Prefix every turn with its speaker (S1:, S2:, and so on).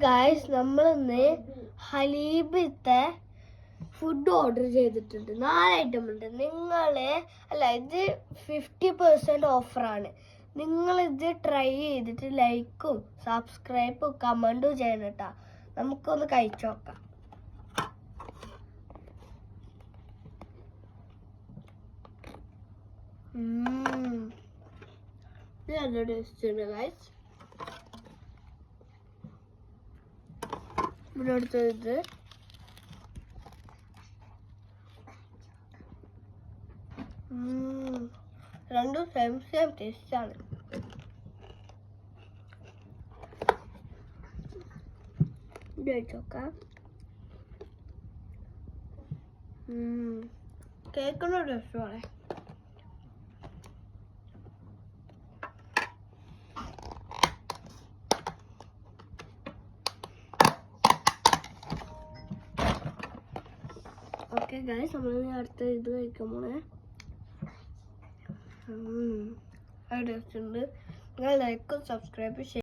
S1: Guys നമ്മളിന്ന് ഹലീബിത്തെ food order ചെയ്തിട്ടുണ്ട്. 4 item ഉണ്ട്. ഇത് 50% ഓഫറാണ്. നിങ്ങളിത് ട്രൈ ചെയ്തിട്ട് ലൈക്കും സബ്സ്ക്രൈബും കമൻറ്റും ചെയ്യണം കേട്ടോ. നമുക്കൊന്ന് കഴിച്ചു നോക്കാം. ഇത് നല്ല ടേസ്റ്റ് ഉണ്ട് ഗായ്സ്. ഇത് രണ്ടും സെയിം ടേസ്റ്റ് ആണ്. കേക്കിന്റെ ടേസ്റ്റ് ഓക്കെ ഗൈസ്, നമ്മൾ അടുത്ത ഇത് കഴിക്കുമ്പോൾ ടേസ്റ്റ് ഉണ്ട്. നിങ്ങൾ ലൈക്കും സബ്സ്ക്രൈബ്